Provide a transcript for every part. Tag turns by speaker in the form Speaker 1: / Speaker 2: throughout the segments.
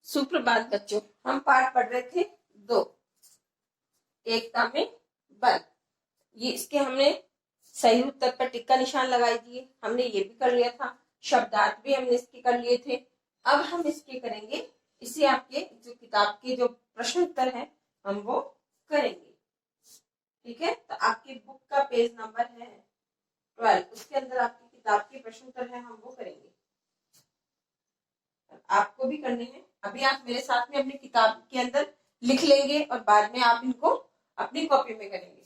Speaker 1: सुप्रभात बच्चों। हम पाठ पढ़ रहे थे 2, एकता में बल। ये इसके हमने सही उत्तर पर टिक्का निशान लगाई दिए। हमने ये भी कर लिया था, शब्दार्थ भी हमने इसके कर लिए थे। अब हम इसके करेंगे, इसे आपके जो किताब के जो प्रश्न उत्तर है हम वो करेंगे। ठीक है, तो आपकी बुक का पेज नंबर है 12, उसके अंदर आपकी किताब के प्रश्न उत्तर है, हम वो करेंगे। आपको भी करने हैं। अभी आप मेरे साथ में अपनी किताब के अंदर लिख लेंगे और बाद में आप इनको अपनी कॉपी में करेंगे।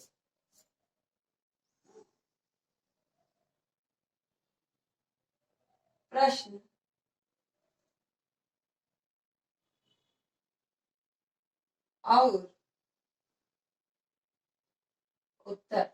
Speaker 1: प्रश्न और उत्तर।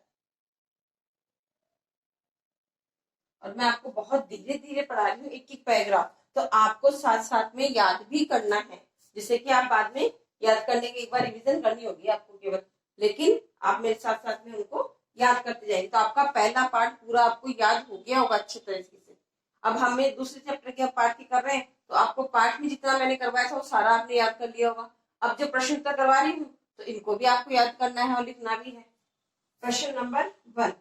Speaker 1: और मैं आपको बहुत धीरे धीरे पढ़ा रही हूँ, एक एक पैराग्राफ, तो आपको साथ साथ में याद भी करना है, जिससे कि आप बाद में याद करने की एक बार रिवीजन करनी होगी आपको केवल, लेकिन आप मेरे साथ साथ में उनको याद करते जाएंगे। तो आपका पहला पार्ट पूरा आपको याद हो गया होगा अच्छे तरीके से। अब हमें दूसरे चैप्टर के पार्ट की कर रहे हैं, तो आपको पार्ट में जितना मैंने करवाया था वो सारा आपने याद कर लिया होगा। अब जो प्रश्न उत्तर करवा रही हूँ तो इनको भी आपको याद करना है और लिखना भी है। प्रश्न नंबर 1,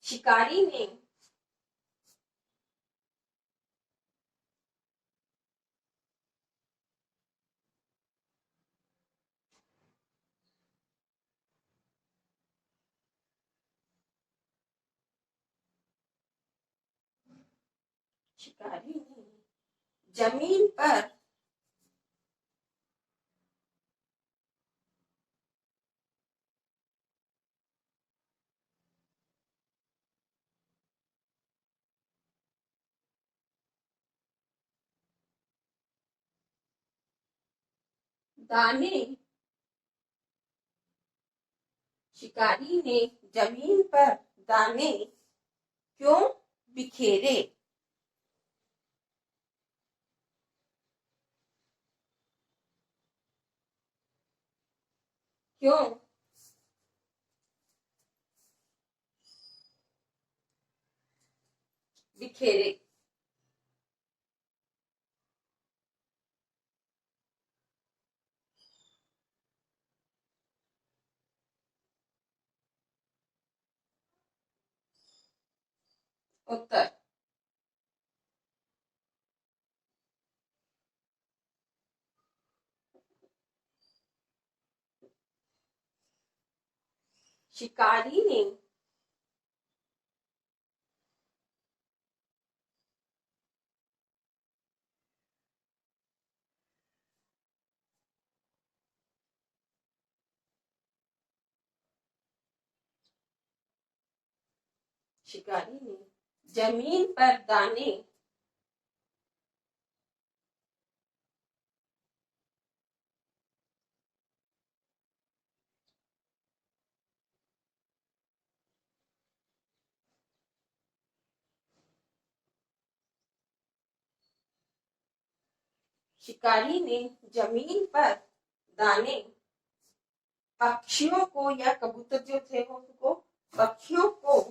Speaker 1: शिकारी ने शिकारी ने जमीन पर दाने शिकारी ने जमीन पर दाने क्यों बिखेरे? क्यों बिखेरे? उत्तर, शिकारी ने शिकारी ने जमीन पर दाने शिकारी ने जमीन पर दाने पक्षियों को, या कबूतर जो थे वो उनको, पक्षियों को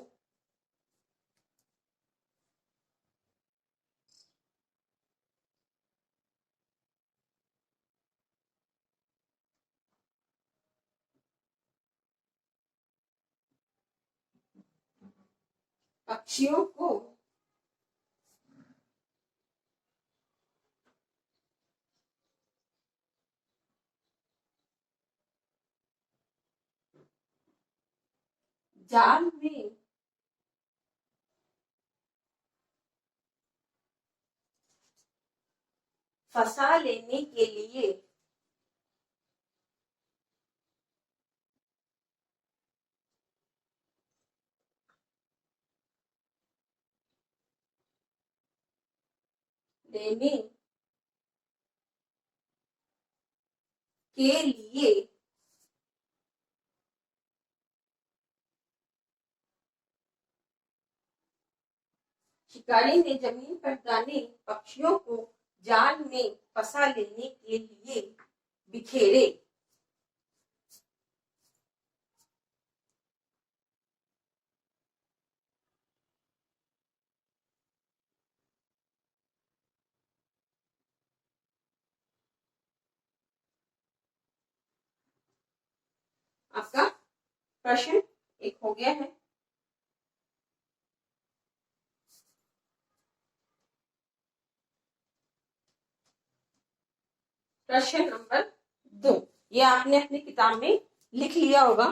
Speaker 1: पक्षियों को जाल में फंसा लेने के लिए लेने के लिए शिकारी ने जमीन पर दाने पक्षियों को जाल में फंसा लेने के लिए बिखेरे। आपका प्रश्न एक हो गया है। प्रश्न नंबर 2, ये आपने अपनी किताब में लिख लिया होगा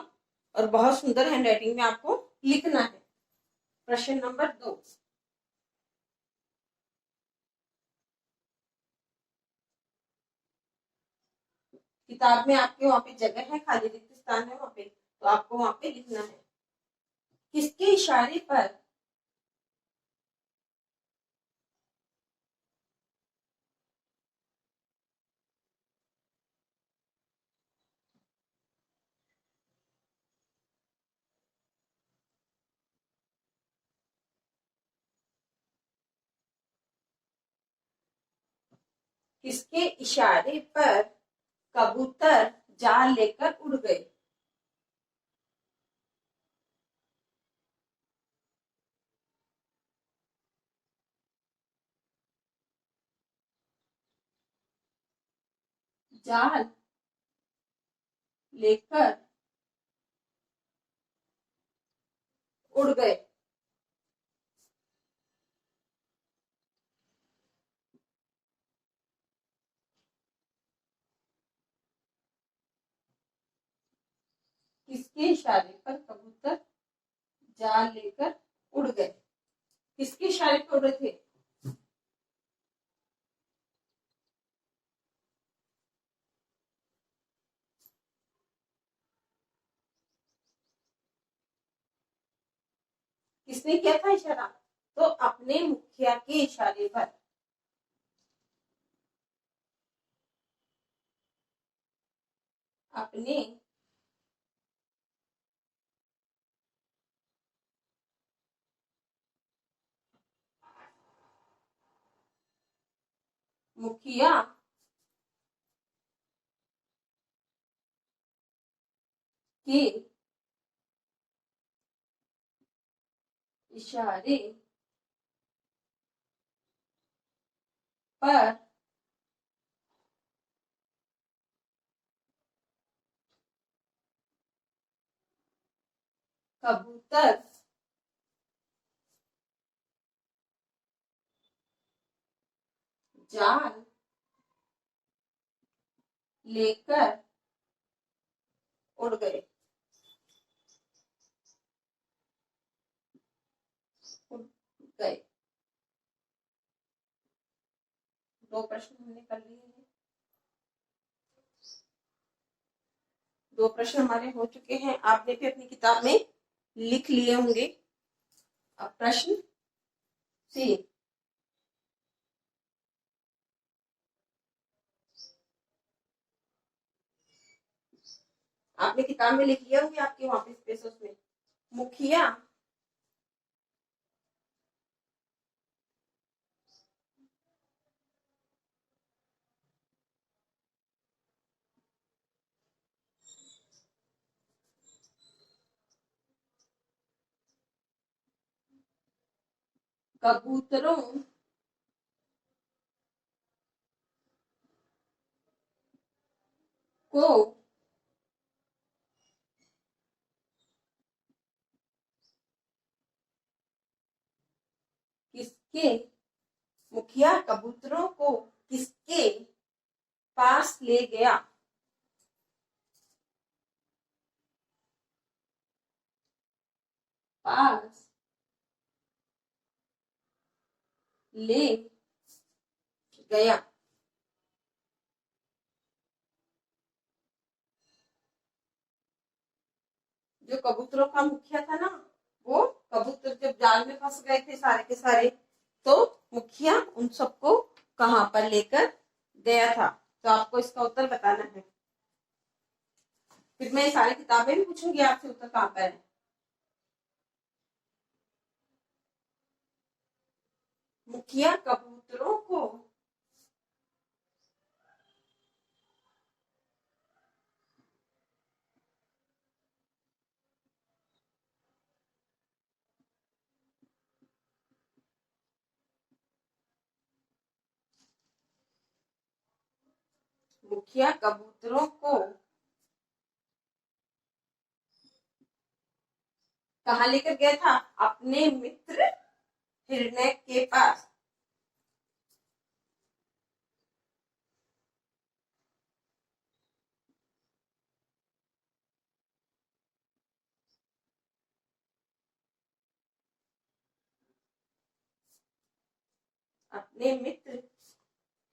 Speaker 1: और बहुत सुंदर हैंडराइटिंग में आपको लिखना है। प्रश्न नंबर 2, किताब में आपके वहां पे जगह है, खाली रिक्त स्थान है वहां पे, तो आपको वहां पे लिखना है। किसके इशारे पर किसके इशारे पर कबूतर जाल लेकर उड़ गए? जाल लेकर उड़ गए। किसके इशारे पर कबूतर जाल लेकर उड़ गए? किसके इशारे पर उड़ रहे थे? किसने किया था इशारा? तो अपने मुखिया के इशारे पर। अपने मुखिया के इशारे पर कबूतर जाल लेकर उड़ गए। उड़ गए। दो प्रश्न हमने कर लिए हैं। दो प्रश्न हमारे हो चुके हैं, आपने भी अपनी किताब में लिख लिए होंगे। अब प्रश्न 3, आपने किताब में लिख लिया होंगे, आपके वहां पे स्पेस में। मुखिया कबूतरों को किसके मुखिया कबूतरों को किसके पास ले गया? पास ले गया। जो कबूतरों का मुखिया था ना, वो कबूतर जब जाल में फंस गए थे सारे के सारे, तो मुखिया उन सबको कहां पर लेकर गया था? तो आपको इसका उत्तर बताना है। फिर मैं सारी किताबें भी पूछूंगी आपसे, उत्तर कहां पर है। मुखिया कबूतरों को मुखिया कबूतरों को कहाँ लेकर गया था? अपने मित्र हिरण्य के पास। अपने मित्र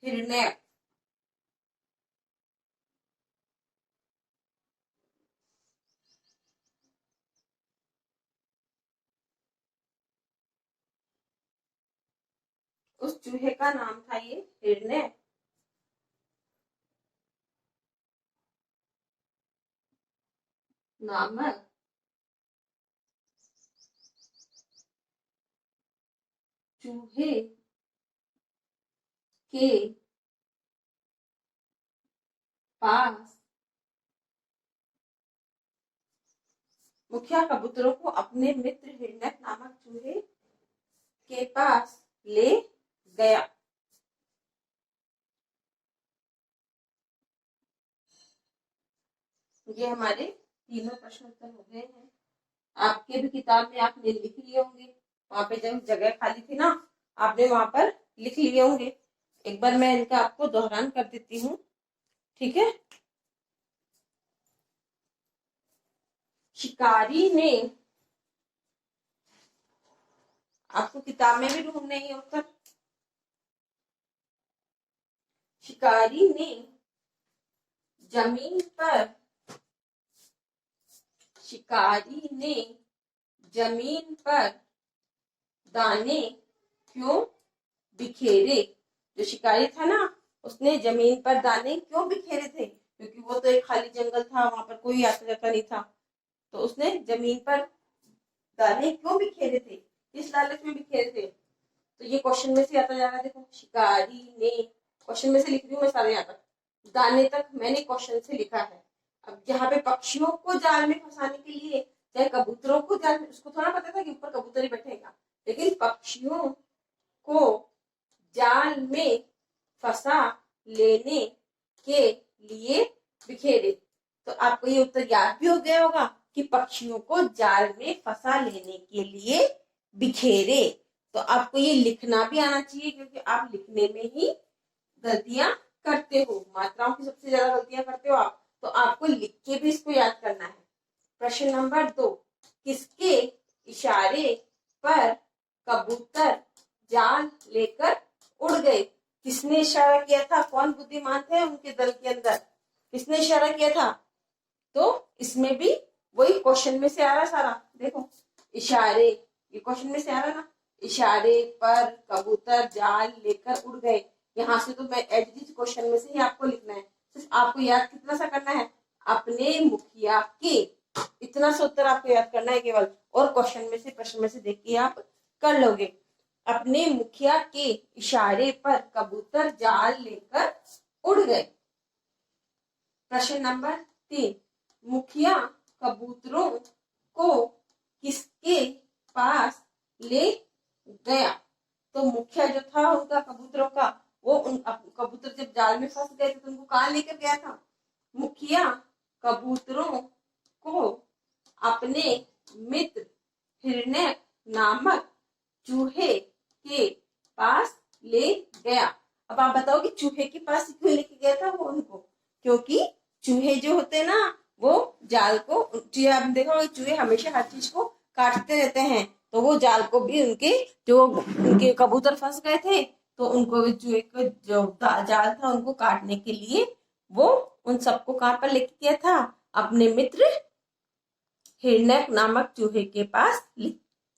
Speaker 1: हिरण्य उस चूहे का नाम था ये हिरण्य। नामक चूहे के पास मुखिया कबूतरों को अपने मित्र हिरण्य नामक चूहे के पास ले गया। ये हमारे तीनों प्रश्न उत्तर हो गए हैं। आपके भी किताब में आपने लिख लिए होंगे, वहां पे जब जगह खाली थी ना, आपने वहां पर लिख लिए होंगे। एक बार मैं इनका आपको दोहरान कर देती हूँ, ठीक है। शिकारी ने, आपको किताब में भी ढूंढने ही उत्तर। शिकारी ने जमीन पर, शिकारी ने जमीन पर दाने क्यों बिखेरे? जो शिकारी था ना, उसने जमीन पर दाने क्यों बिखेरे थे? क्योंकि वो तो एक खाली जंगल था, वहां पर कोई आता जाता नहीं था, तो उसने जमीन पर दाने क्यों बिखेरे थे? किस लालच में बिखेरे थे? तो ये क्वेश्चन में से आता जा रहा है। देखो, शिकारी ने, क्वेश्चन में से लिख रही हूँ मैं सारे, यहाँ तक दाने तक मैंने क्वेश्चन से लिखा है। अब यहाँ पे पक्षियों को जाल में फंसाने के लिए, चाहे कबूतरों को जाल में, उसको थोड़ा पता था कि ऊपर कबूतर ही बैठेगा, लेकिन पक्षियों को जाल में फंसा लेने के लिए बिखेरे। तो आपको ये उत्तर याद भी हो गया होगा कि पक्षियों को जाल में फंसा लेने के लिए बिखेरे। तो आपको ये लिखना भी आना चाहिए, क्योंकि आप लिखने में ही गलतियां करते हो, मात्राओं की सबसे ज्यादा गलतियां करते हो आप, तो आपको लिख के भी इसको याद करना है। प्रश्न नंबर 2, किसके इशारे पर कबूतर जाल लेकर उड़ गए? किसने इशारा किया था? कौन बुद्धिमान थे उनके दल के अंदर? किसने इशारा किया था? तो इसमें भी वही क्वेश्चन में से आ रहा सारा। देखो, इशारे, ये क्वेश्चन में से आ रहा ना, इशारे पर कबूतर जाल लेकर उड़ गए। यहाँ से तो मैं एज इट क्वेश्चन में से ही आपको लिखना है। सिर्फ आपको याद कितना सा करना है? अपने मुखिया के, इतना सा उत्तर आपको याद करना है केवल, और क्वेश्चन में से, प्रश्न में से देख के आप कर लोगे। अपने मुखिया के इशारे पर कबूतर जाल लेकर उड़ गए। प्रश्न नंबर 3, मुखिया कबूतरों को किसके पास ले गया? तो मुखिया जो था उनका कबूतरों का, वो कबूतर जब जाल में फंस गए थे तो उनको कहाँ लेकर गया था? मुखिया कबूतरों को अपने मित्र हिरण्य नामक चूहे के पास ले गया। अब आप बताओ कि चूहे के पास क्यों लेके गया था वो उनको? क्योंकि चूहे जो होते हैं ना, वो जाल को, चूहे आप देखो, चूहे हमेशा हर चीज को काटते रहते हैं, तो वो जाल को भी, उनके कबूतर फंस गए थे, तो उनको चूहे को जो जाल था उनको काटने के लिए वो उन सबको कहाँ पर लेके गया था? अपने मित्र हिरण्य नामक चूहे के पास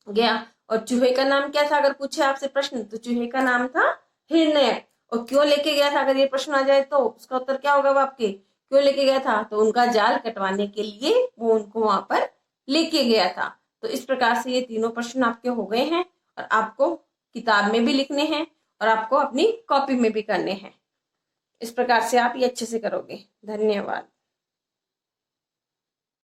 Speaker 1: गया। और चूहे का नाम क्या था? अगर पूछे आपसे प्रश्न, तो चूहे का नाम था हिरण्य। और क्यों लेके गया था? अगर ये प्रश्न आ जाए तो उसका उत्तर क्या होगा आपके? क्यों लेके गया था? तो उनका जाल कटवाने के लिए वो उनको वहां पर लेके गया था। तो इस प्रकार से ये तीनों प्रश्न आपके हो गए हैं, और आपको किताब में भी लिखने हैं और आपको अपनी कॉपी में भी करने हैं। इस प्रकार से आप ये अच्छे से करोगे। धन्यवाद।